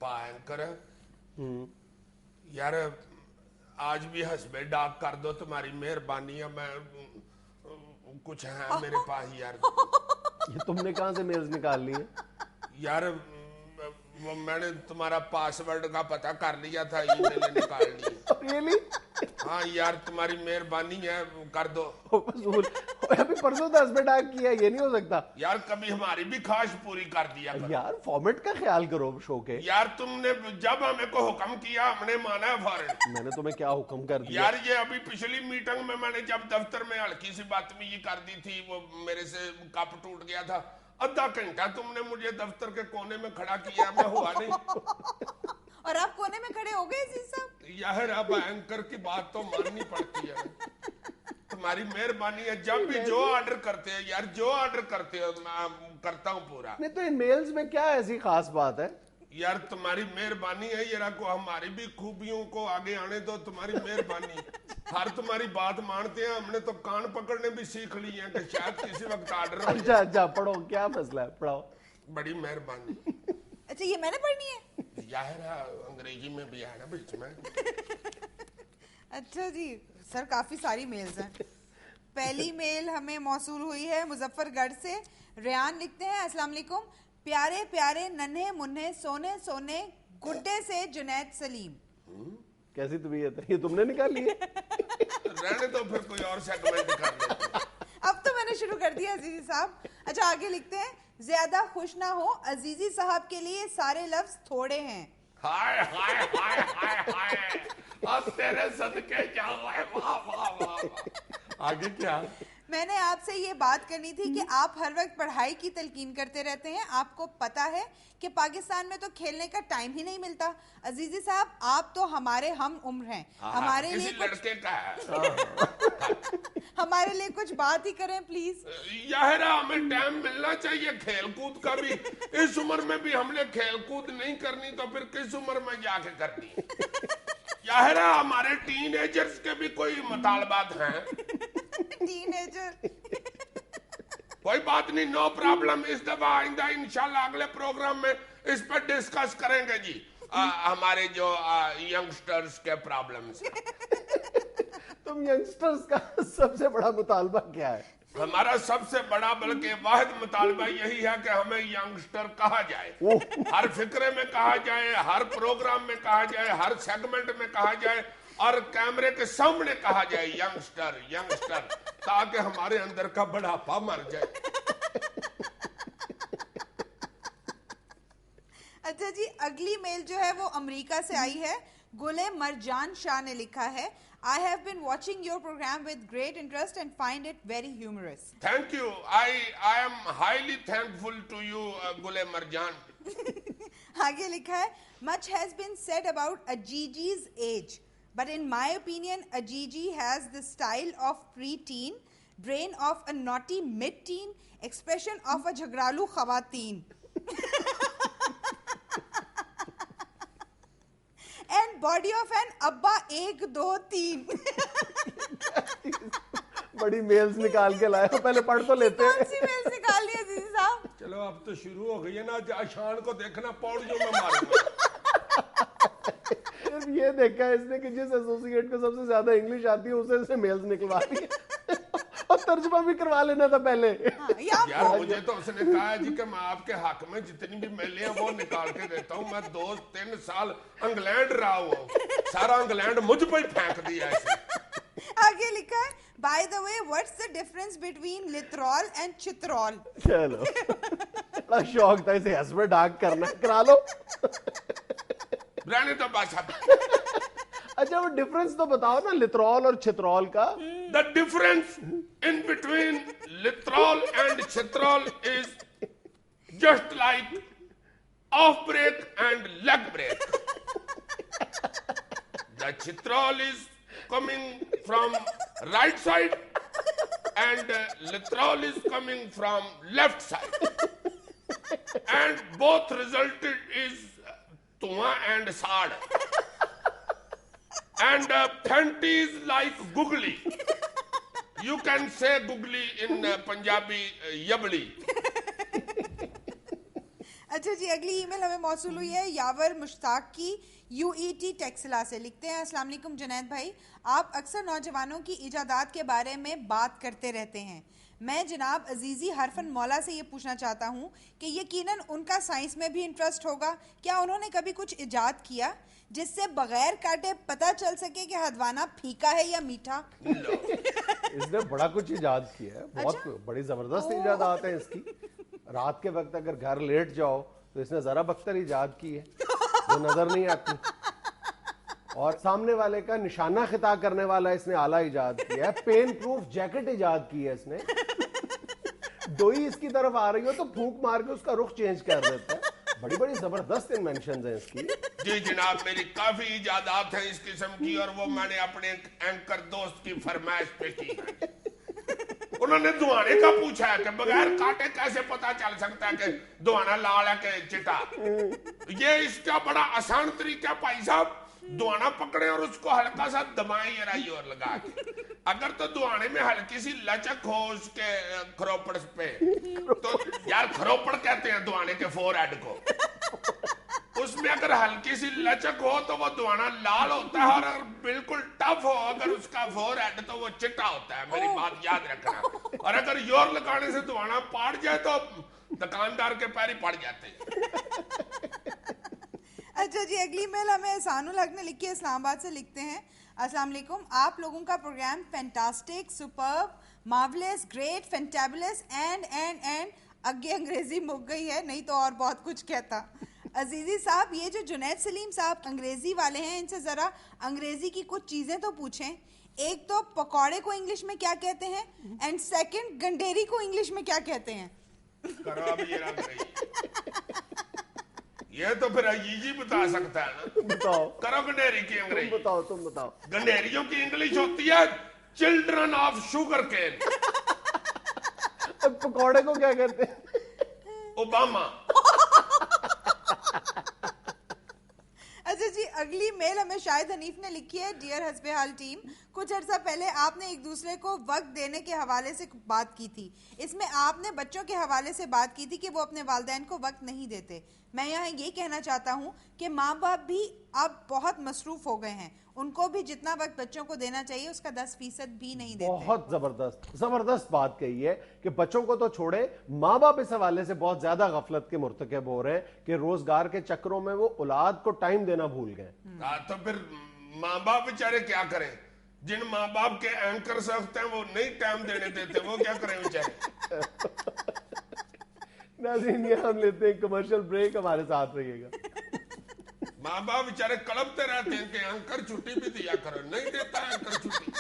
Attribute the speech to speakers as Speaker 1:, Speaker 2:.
Speaker 1: आपा एंकर यार आज भी हस्बे डाक कर दो, तुम्हारी मेहरबानी है। मैं कुछ है मेरे पास यार।
Speaker 2: ये तुमने कहाँ से मेल्स निकाल ली है
Speaker 1: यार वो मैंने तुम्हारा पासवर्ड का पता कर लिया था, ईमेल निकाल ली।
Speaker 2: रियली?
Speaker 1: हाँ यार तुम्हारी मेहरबानी है, कर दो।
Speaker 2: अभी परसों तो हस्बैंड डाक किया, ये नहीं हो सकता
Speaker 1: यार कभी हमारी भी ख्वाहिश पूरी कर दिया करो।
Speaker 2: यार फॉर्मेट का ख्याल करो शो के।
Speaker 1: यार तुमने जब हमें को हुक्म किया हमने माना है फौरन।
Speaker 2: मैंने तुम्हें क्या हुक्म कर दिया?
Speaker 1: यार ये अभी पिछली मीटिंग में मैंने जब दफ्तर में हल्की सी बदतमीजी कर दी थी, वो मेरे से कप टूट गया था। आधा घंटा तुमने मुझे दफ्तर के कोने में खड़ा किया, मैं हुआ नहीं।
Speaker 3: और आप कोने में खड़े हो गए अजीज साहब?
Speaker 1: यार अब एंकर की बात तो माननी पड़ती है। तुम्हारी मेहरबानी है, जब भी जो ऑर्डर करते हैं यार, जो ऑर्डर करते हो मैं करता हूँ पूरा।
Speaker 2: नहीं तो इन मेल्स में क्या ऐसी खास बात है?
Speaker 1: यार तुम्हारी मेहरबानी है, ये को हमारी भी खूबियों को आगे आने दो, तुम्हारी मेहरबानी। हर तुम्हारी बात मानते हैं, हमने तो कान पकड़ने भी सीख ली है कि शायद किसी वक्त ऑर्डर हो जाए।
Speaker 2: अच्छा पढ़ो, क्या मसला है, पढ़ाओ।
Speaker 1: बड़ी मेहरबानी।
Speaker 3: अच्छा ये मैंने पढ़नी है?
Speaker 1: यार अंग्रेजी में भी है ना बीच में।
Speaker 3: अच्छा जी सर, काफी सारी मेल्स हैं। पहली मेल हमें मौसूल हुई है मुजफ्फरगढ़ से। रेयान लिखते हैं, अस्सलाम वालेकुम, प्यारे प्यारे नन्हे मुन्ने सोने सोने गुड्डे से जुनैद सलीम।
Speaker 2: कैसी तबीयत है? ये तुमने निकाली है?
Speaker 1: रहने तो फिर कोई और सेगमेंट कर लेते।
Speaker 3: अब तो मैंने शुरू कर दिया अजीजी साहब। अच्छा आगे लिखते हैं, ज्यादा खुश ना हो, अजीजी साहब के लिए सारे लफ्ज थोड़े हैं।
Speaker 1: हाय हाय हाय हाय हाय, अब तेरे सदके जाओ, वाह वाह वाह। आगे क्या?
Speaker 3: मैंने आपसे ये बात करनी थी कि आप हर वक्त पढ़ाई की तलकीन करते रहते हैं, आपको पता है कि पाकिस्तान में तो खेलने का टाइम ही नहीं मिलता। अजीजी साहब आप तो हमारे हम उम्र हैं, हमारे लिए
Speaker 1: लड़के का है।
Speaker 3: हमारे लिए कुछ बात ही करें प्लीज।
Speaker 1: यार हमें टाइम मिलना चाहिए खेल कूद का भी। इस उम्र में भी हमने खेल कूद नहीं करनी तो फिर किस उम्र में जाके करनी? यार हमारे टीनेजर्स के भी कोई मुतालबात हैं।
Speaker 3: टीनेजर
Speaker 1: कोई बात नहीं, नो प्रॉब्लम। इस दफा आइंदा इंशाल्लाह अगले प्रोग्राम में इस पर डिस्कस करेंगे जी। हमारे जो यंगस्टर्स के प्रॉब्लम्स।
Speaker 2: तुम यंगस्टर्स का सबसे बड़ा मुतालबा क्या है?
Speaker 1: हमारा सबसे बड़ा बल्कि वाहिद मुतालबा यही है कि हमें यंगस्टर कहा जाए। हर फिक्रे में कहा जाए, हर प्रोग्राम में कहा जाए, हर सेगमेंट में कहा जाए और कैमरे के सामने कहा जाए यंगस्टर यंगस्टर, ताकि हमारे अंदर का बढ़ापा मर जाए।
Speaker 3: अच्छा जी अगली मेल जो है वो अमेरिका से आई है। गुले मरजान शाह ने लिखा है, I have been watching your program with great interest and find it very humorous.
Speaker 1: Thank you. I am highly thankful to you, Gule Marjan.
Speaker 3: आगे लिखा है, much has been said about Ajiji's age, but in my opinion, Ajiji has the style of pre-teen, brain of a naughty mid-teen, expression of a jhagralu khawateen. And body of an अब्बा 1 2 3।
Speaker 2: बड़ी mails निकाल के लाए हो, पहले पढ़ तो लेते हैं।
Speaker 3: कौन सी मेल्स निकाल ली अजीज साहब?
Speaker 1: चलो अब तो शुरू हो गई है ना, आशान को देखना पौड़ियों में मारूंगा।
Speaker 2: ये देखा है इसने कि जिस एसोसिएट को सबसे ज्यादा इंग्लिश आती है उसे से मेल्स निकलवा दी और तर्जुमा भी करवा लेना था पहले।
Speaker 1: यार मुझे तो उसने कहा है जी कि मैं आपके हक में जितनी भी मेलें हैं वो निकाल के देता हूँ। मैं 2-3 साल इंग्लैंड रहा हूँ, सारा इंग्लैंड मुझ पर ही फेंक दिया ऐसे।
Speaker 3: आगे लिखा है, by the way, what's the difference between लितरॉल and चित्रॉल?
Speaker 2: चलो बड़ा शौक था इसे हस्बैंड डाक करना, करा लो।
Speaker 1: रहने तो बात।
Speaker 2: अच्छा वो डिफरेंस तो बताओ ना लितरॉल और चित्रॉल का।
Speaker 1: The difference in between littrol and chitrol is just like off break and leg break. The chitrol is coming from right side and littrol is coming from left side. And both resulted is Tua and Sad. And Fenty is like googly. You can say googly in Punjabi, yabli.
Speaker 3: अच्छा जी, अगली email हमें मौसूल हुई है यावर मुश्ताक की UET Taxila से। लिखते हैं, अस्सलाम वालेकुम जुनैद भाई, आप अक्सर नौजवानों की इजादात के बारे में बात करते रहते हैं। मैं जनाब अजीज़ी हरफन मौला से ये पूछना चाहता हूँ कि यकीनन उनका साइंस में भी इंटरेस्ट होगा, क्या उन्होंने कभी कुछ इजाद किया जिससे बगैर काटे पता चल सके कि हदवाना फीका है या मीठा?
Speaker 2: इसने बड़ा कुछ इजाद किया है, बहुत बड़ी जबरदस्त इजादात है इसकी। रात के वक्त अगर घर लेट जाओ तो इसने जरा बख्तर इजाद की है जो नजर नहीं आती, और सामने वाले का निशाना खिता करने वाला इसने आला इजाद किया है। पेन प्रूफ जैकेट इजाद की है इसने। डोई इसकी तरफ आ रही हो तो फूंक मार के उसका रुख चेंज कर देता है। बड़ी बड़ी जबरदस्त इन्वेंशंस हैं इसकी।
Speaker 1: जी जनाब, मेरी काफी इजादात हैं इस किस्म की, और वो मैंने अपने एंकर दोस्त की फरमाइश पे की है। उन्होंने दुआने का पूछा है कि बगैर काटे कैसे पता चल सकता है कि दुआना लाल है कि चिटा। ये इसका बड़ा आसान तरीका भाई साहब, दुआना पकड़े और उसको हल्का सा दबाएं ये और लगा के। अगर तो दुआने में हल्की सी लचक हो उसके खरोपड़ पे, तो यार खरोपड़ कहते हैं दुआने के फोरहेड को, उसमें अगर हल्की सी लचक हो तो वो दुआना लाल होता है, और अगर बिल्कुल टफ हो अगर उसका फोरहेड तो वो चिट्टा होता है। मेरी बात याद रखना। और अगर योर लगाने से दुआना पाड़ जाए तो दुकानदार के पैर ही पड़ जाते हैं।
Speaker 3: अच्छा जी, अगली मेल हमें एहसानुल हक ने लिखी है, इस्लामाबाद से। लिखते हैं, अस्सलाम वालेकुम, आप लोगों का programme fantastic, superb, marvellous, great, fantabulous and आगे अंग्रेजी मुक गई है, नहीं तो और बहुत कुछ कहता। अजीजी साहब, ये जो जुनैद सलीम साहब अंग्रेजी वाले हैं, इनसे जरा अंग्रेजी की कुछ चीजें तो पूछें। एक तो पकौड़े को इंग्लिश में क्या कहते हैं, एंड सेकंड गंडेरी को इंग्लिश में क्या कहते हैं?
Speaker 1: करो अब ये रंग रही। ये तो फिर अजीजी बता सकता है ना।
Speaker 2: बताओ,
Speaker 1: करो गंडेरी की अंग्रेजी।
Speaker 2: तुम बताओ।
Speaker 1: गंडेरियों की इंग्लिश होती है चिल्ड्रन ऑफ शुगर केन।
Speaker 2: पकौड़े को क्या कहते हैं?
Speaker 1: ओबामा।
Speaker 3: अच्छा जी, अगली मेल हमें शाहिद हनीफ ने लिखी है, डियर हस्बे हाल टीम, कुछ अर्सा पहले आपने एक दूसरे को वक्त देने के हवाले से बात की थी। इसमें आपने बच्चों के हवाले से बात की थी कि वो अपने वालिदैन को वक्त नहीं देते। मैं यहाँ ये कहना चाहता हूँ कि माँ बाप भी अब बहुत मसरूफ हो गए हैं, उनको भी जितना वक्त बच्चों को देना चाहिए उसका 10% भी नहीं देते।
Speaker 2: बहुत जबरदस्त बात कही है कि बच्चों को तो छोड़े, माँ बाप इस हवाले से बहुत ज्यादा गफलत के मुर्तकब हो रहे हैं कि रोजगार के चक्करों में वो औलाद को टाइम देना भूल गए।
Speaker 1: तो फिर माँ बाप बेचारे क्या करें? जिन माँ बाप के एंकर सख्त हैं वो नहीं टाइम देने देते, वो क्या करें बेचारे?
Speaker 2: नाज़रीन, ये हम लेते हैं कमर्शियल ब्रेक, हमारे साथ रहिएगा।
Speaker 1: माँ बाप बेचारे कलपते रहते हैं कि एंकर छुट्टी भी दिया करो, नहीं देता एंकर छुट्टी।